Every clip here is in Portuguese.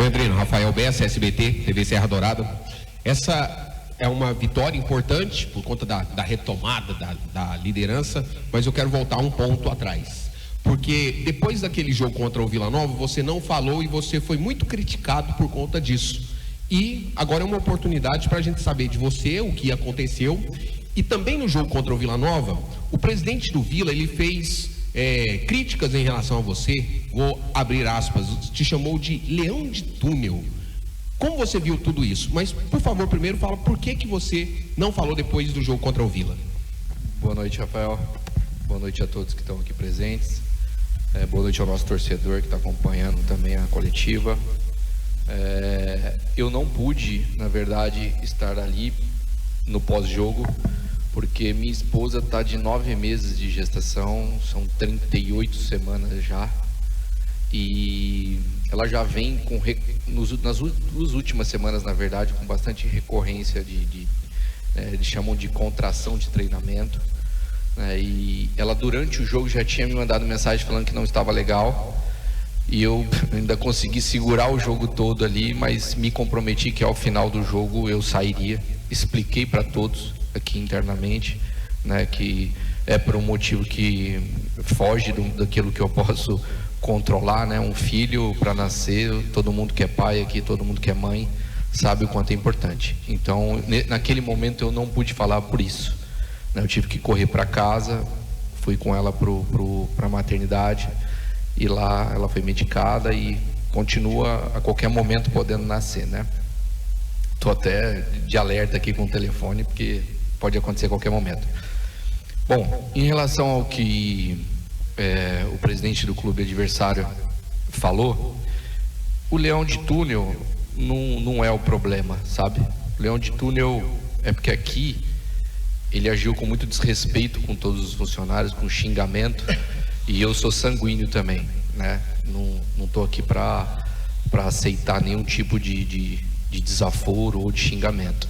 Oi, Andrino. Rafael Bessa, SBT, TV Serra Dourada. Essa é uma vitória importante por conta da retomada da liderança, mas eu quero voltar um ponto atrás. Porque depois daquele jogo contra o Vila Nova, você não falou e você foi muito criticado por conta disso. E agora é uma oportunidade para a gente saber de você o que aconteceu. E também no jogo contra o Vila Nova, o presidente do Vila, ele fez críticas em relação a você, vou abrir aspas, te chamou de leão de túnel. Como você viu tudo isso? Mas, por favor, primeiro fala por que você não falou depois do jogo contra o Vila. Boa noite, Rafael. Boa noite a todos que estão aqui presentes. Boa noite ao nosso torcedor que está acompanhando também a coletiva. Eu não pude, na verdade, estar ali no pós-jogo, porque minha esposa está de 9 meses de gestação, são 38 semanas já, e ela já vem nas últimas semanas, na verdade, com bastante recorrência eles chamam de contração de treinamento, né? E ela durante o jogo já tinha me mandado mensagem falando que não estava legal, e eu ainda consegui segurar o jogo todo ali, mas me comprometi que ao final do jogo eu sairia. Expliquei para todos aqui internamente, né, que é por um motivo que foge daquilo que eu posso controlar, né? Um filho para nascer, todo mundo que é pai aqui, todo mundo que é mãe sabe o quanto é importante. Então, naquele momento eu não pude falar por isso, né? Eu tive que correr para casa, fui com ela para a maternidade, e lá ela foi medicada e continua a qualquer momento podendo nascer, né? Estou até de alerta aqui com o telefone, porque pode acontecer a qualquer momento. Bom, em relação ao que o presidente do clube adversário falou, o leão de túnel não é o problema, sabe? O leão de túnel é porque aqui ele agiu com muito desrespeito com todos os funcionários, com xingamento, e eu sou sanguíneo também, né? Não estou aqui para aceitar nenhum tipo de desaforo ou de xingamento.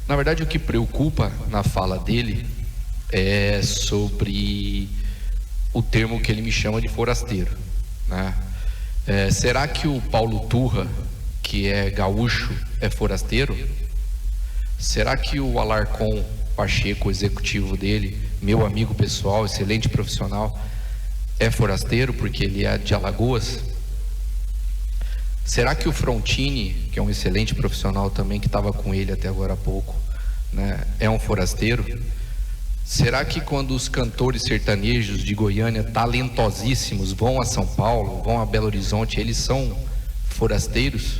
Na verdade, o que preocupa na fala dele é sobre o termo que ele me chama de forasteiro, né? Será que o Paulo Turra, que é gaúcho, é forasteiro? Será que o Alarcon Pacheco, o executivo dele, meu amigo pessoal, excelente profissional, é forasteiro porque ele é de Alagoas? Será que o Frontini, que é um excelente profissional também, que estava com ele até agora há pouco, né, é um forasteiro? Será que quando os cantores sertanejos de Goiânia, talentosíssimos, vão a São Paulo, vão a Belo Horizonte, eles são forasteiros?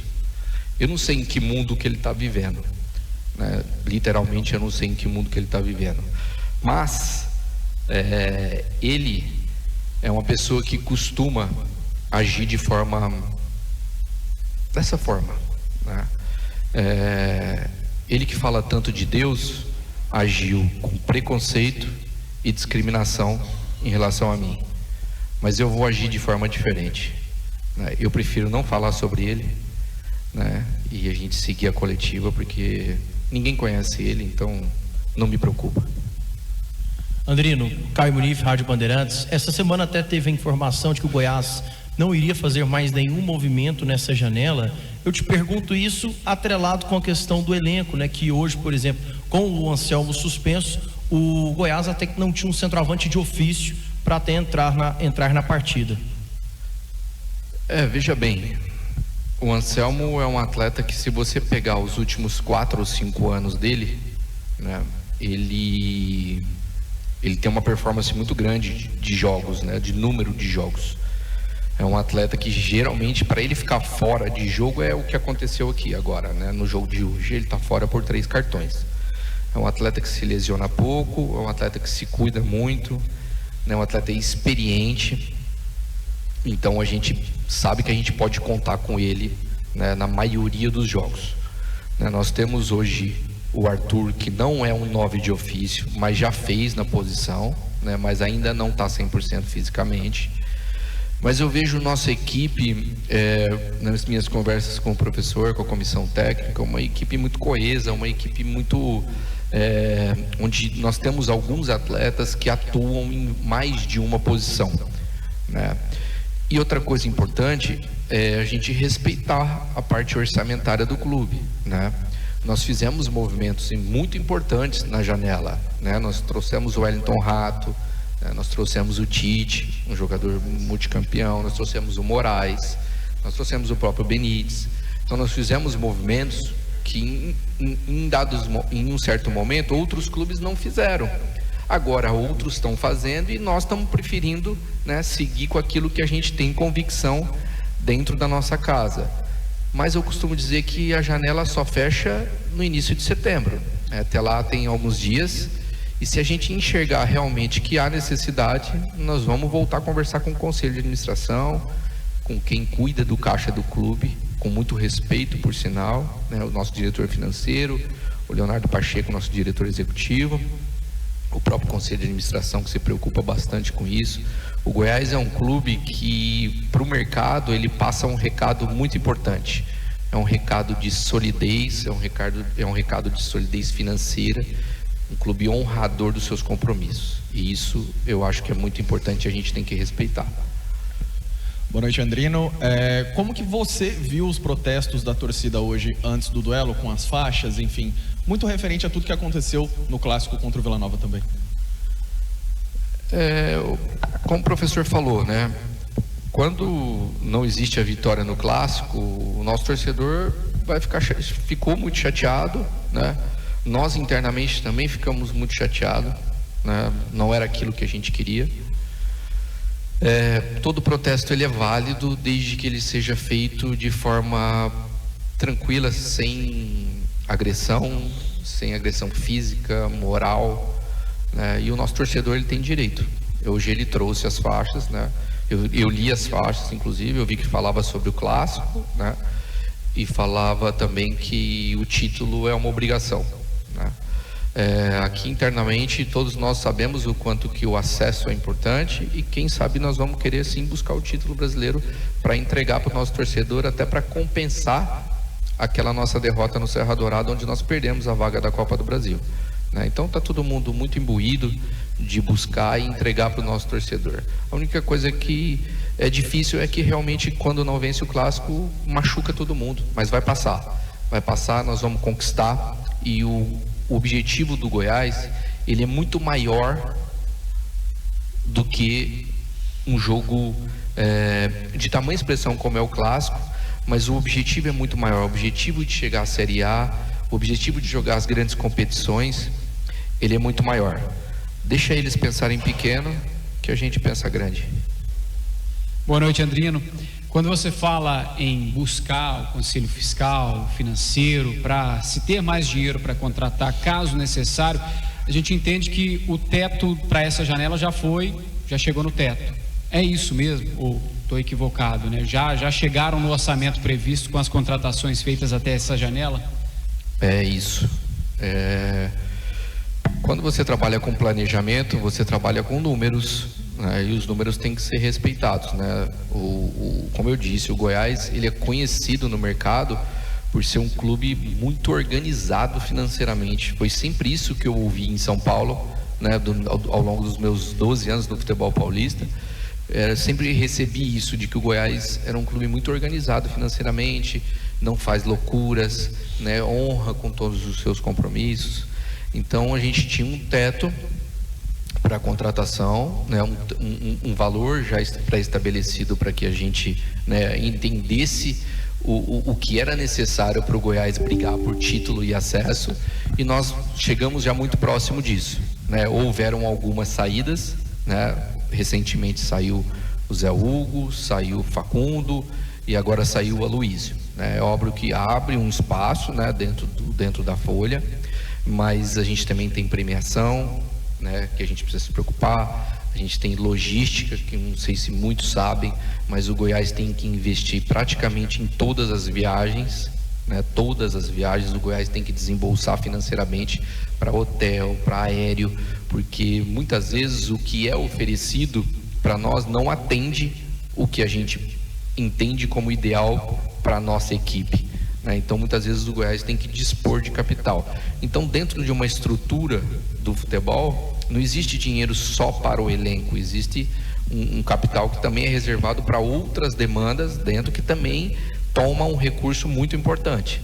Eu não sei em que mundo que ele está vivendo, né? Literalmente eu não sei em que mundo que ele está vivendo. Mas ele é uma pessoa que costuma agir dessa forma, né? Ele que fala tanto de Deus agiu com preconceito e discriminação em relação a mim, mas eu vou agir de forma diferente, né? Eu prefiro não falar sobre ele, né? E a gente seguir a coletiva, porque ninguém conhece ele, então não me preocupa. Andrino, Caio Muniz, Rádio Bandeirantes. Essa semana até teve a informação de que o Goiás não iria fazer mais nenhum movimento nessa janela. Eu te pergunto isso atrelado com a questão do elenco, né? Que hoje, por exemplo, com o Anselmo suspenso, o Goiás até que não tinha um centroavante de ofício para até entrar na partida. Veja bem, o Anselmo é um atleta que, se você pegar os últimos 4 ou 5 anos dele, né, ele tem uma performance muito grande de jogos, né, de número de jogos. É um atleta que geralmente, para ele ficar fora de jogo, é o que aconteceu aqui agora, né? No jogo de hoje ele está fora por 3 cartões. É um atleta que se lesiona pouco, é um atleta que se cuida muito, né? Um atleta experiente. Então a gente sabe que a gente pode contar com ele, né, na maioria dos jogos, né? Nós temos hoje o Arthur, que não é um 9 de ofício, mas já fez na posição, né? Mas ainda não está 100% fisicamente. Mas eu vejo nossa equipe, nas minhas conversas com o professor, com a comissão técnica, uma equipe muito coesa, uma equipe muito, onde nós temos alguns atletas que atuam em mais de uma posição, né? E outra coisa importante é a gente respeitar a parte orçamentária do clube, né? Nós fizemos movimentos muito importantes na janela, né? Nós trouxemos o Wellington Rato, né? Nós trouxemos o Tite, um jogador multicampeão, nós trouxemos o Moraes, nós trouxemos o próprio Benítez. Então nós fizemos movimentos que em um certo momento outros clubes não fizeram. Agora outros estão fazendo e nós estamos preferindo, né, seguir com aquilo que a gente tem convicção dentro da nossa casa. Mas eu costumo dizer que a janela só fecha no início de setembro. Até lá tem alguns dias, e se a gente enxergar realmente que há necessidade, nós vamos voltar a conversar com o conselho de administração, com quem cuida do caixa do clube, com muito respeito, por sinal, né, o nosso diretor financeiro, o Leonardo Pacheco, nosso diretor executivo, o próprio conselho de administração, que se preocupa bastante com isso. O Goiás é um clube que, para o mercado, ele passa um recado muito importante. É um recado de solidez, é um recado de solidez financeira, um clube honrador dos seus compromissos. E isso eu acho que é muito importante, a gente tem que respeitar. Boa noite, Andrino. Como que você viu os protestos da torcida hoje, antes do duelo, com as faixas, enfim, muito referente a tudo que aconteceu no clássico contra o Vila Nova também? Como o professor falou, né? Quando não existe a vitória no clássico, o nosso torcedor ficou muito chateado, né? Nós internamente também ficamos muito chateados, né? Não era aquilo que a gente queria. Todo protesto ele é válido desde que ele seja feito de forma tranquila, sem agressão física, moral, né? E o nosso torcedor ele tem direito. Hoje ele trouxe as faixas, né? Eu li as faixas, inclusive, eu vi que falava sobre o clássico, né? E falava também que o título é uma obrigação, né? Aqui internamente todos nós sabemos o quanto que o acesso é importante, e quem sabe nós vamos querer sim buscar o título brasileiro para entregar para o nosso torcedor, até para compensar aquela nossa derrota no Serra Dourada, onde nós perdemos a vaga da Copa do Brasil, né? Então está todo mundo muito imbuído de buscar e entregar para o nosso torcedor. A única coisa que é difícil é que realmente quando não vence o clássico machuca todo mundo, mas vai passar, nós vamos conquistar. E o objetivo do Goiás, ele é muito maior do que um jogo de tamanha expressão como é o clássico, mas o objetivo é muito maior. O objetivo de chegar à Série A, o objetivo de jogar as grandes competições, ele é muito maior. Deixa eles pensarem pequeno, que a gente pensa grande. Boa noite, Andrino. Quando você fala em buscar o conselho fiscal, financeiro, para se ter mais dinheiro para contratar, caso necessário, a gente entende que o teto para essa janela já chegou no teto. É isso mesmo? Ou estou equivocado, né? Já chegaram no orçamento previsto com as contratações feitas até essa janela? É isso. Quando você trabalha com planejamento, você trabalha com números, né? E os números têm que ser respeitados, né? Como eu disse, o Goiás ele é conhecido no mercado por ser um clube muito organizado financeiramente. Foi sempre isso que eu ouvi em São Paulo, né? Ao longo dos meus 12 anos no futebol paulista. Sempre recebi isso, de que o Goiás era um clube muito organizado financeiramente, não faz loucuras, né? Honra com todos os seus compromissos. Então a gente tinha um teto para a contratação, né? Um valor já pré-estabelecido para que a gente, né, entendesse o que era necessário para o Goiás brigar por título e acesso, e nós chegamos já muito próximo disso, né? Houveram algumas saídas, né? Recentemente saiu o Zé Hugo, saiu o Facundo e agora saiu o Aloísio, né? É óbvio que abre um espaço, né, dentro da folha, mas a gente também tem premiação, né, que a gente precisa se preocupar. A gente tem logística, que não sei se muitos sabem, mas o Goiás tem que investir praticamente em todas as viagens, né? Todas as viagens o Goiás tem que desembolsar financeiramente para hotel, para aéreo, porque muitas vezes o que é oferecido para nós não atende o que a gente entende como ideal para a nossa equipe, né? Então muitas vezes o Goiás tem que dispor de capital. Então, dentro de uma estrutura do futebol, não existe dinheiro só para o elenco, existe um capital que também é reservado para outras demandas dentro, que também toma um recurso muito importante.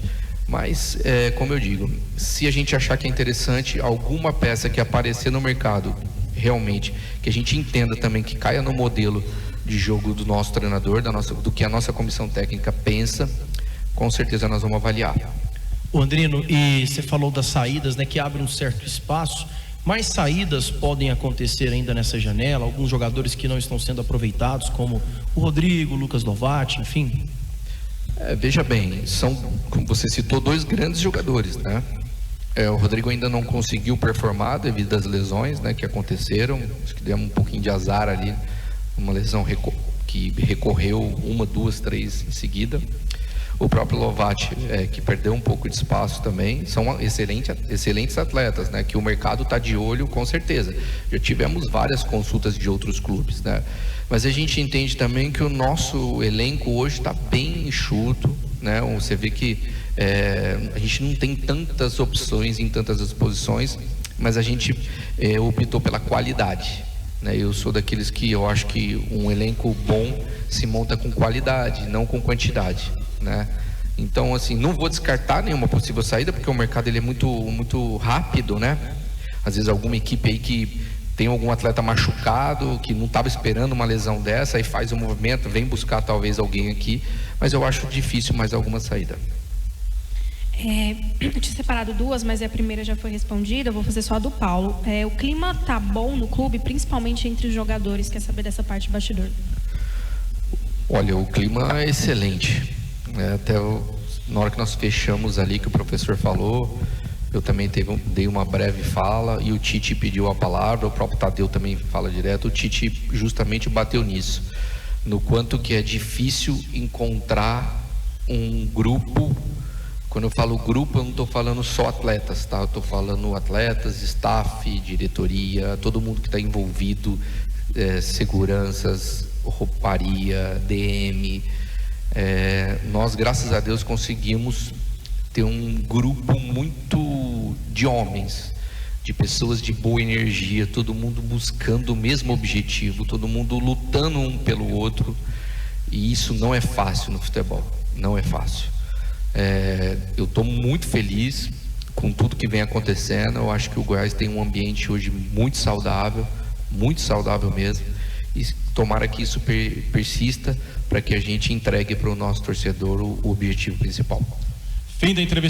Mas, como eu digo, se a gente achar que é interessante alguma peça que aparecer no mercado, realmente, que a gente entenda também que caia no modelo de jogo do nosso treinador, do que a nossa comissão técnica pensa, com certeza nós vamos avaliar. O Andrino, e você falou das saídas, né, que abre um certo espaço. Mais saídas podem acontecer ainda nessa janela? Alguns jogadores que não estão sendo aproveitados, como o Rodrigo, o Lucas Lovati, enfim? Veja bem, são, como você citou, 2 grandes jogadores, né? O Rodrigo ainda não conseguiu performar devido às lesões, né, que aconteceram. Acho que deu um pouquinho de azar ali, uma lesão que recorreu 1, 2, 3 em seguida. O próprio Lovati, que perdeu um pouco de espaço também, são excelentes atletas, né? Que o mercado está de olho, com certeza. Já tivemos várias consultas de outros clubes, né? Mas a gente entende também que o nosso elenco hoje está bem enxuto, né? Você vê que a gente não tem tantas opções em tantas exposições, mas a gente optou pela qualidade, né? Eu sou daqueles que eu acho que um elenco bom se monta com qualidade, não com quantidade, né? Então, assim, não vou descartar nenhuma possível saída, porque o mercado ele é muito rápido, né? Às vezes alguma equipe aí que tem algum atleta machucado, que não estava esperando uma lesão dessa, aí faz um movimento, vem buscar talvez alguém aqui, mas eu acho difícil mais alguma saída. Eu tinha separado 2, mas a primeira já foi respondida, eu vou fazer só a do Paulo. O clima tá bom no clube, principalmente entre os jogadores, quer saber dessa parte de bastidor? Olha, o clima é excelente. Até na hora que nós fechamos ali, que o professor falou, eu também dei uma breve fala e o Tite pediu a palavra, o próprio Tadeu também fala direto. O Tite justamente bateu nisso, no quanto que é difícil encontrar um grupo. Quando eu falo grupo, eu não estou falando só atletas, tá? Eu estou falando atletas, staff, diretoria, todo mundo que está envolvido, seguranças, rouparia, DM. Nós, graças a Deus, conseguimos ter um grupo muito de homens, de pessoas de boa energia, todo mundo buscando o mesmo objetivo, todo mundo lutando um pelo outro, e isso não é fácil no futebol, não é fácil. Eu estou muito feliz com tudo que vem acontecendo. Eu acho que o Goiás tem um ambiente hoje muito saudável mesmo, e tomara que isso persista para que a gente entregue para o nosso torcedor o objetivo principal. Fim da entrevista.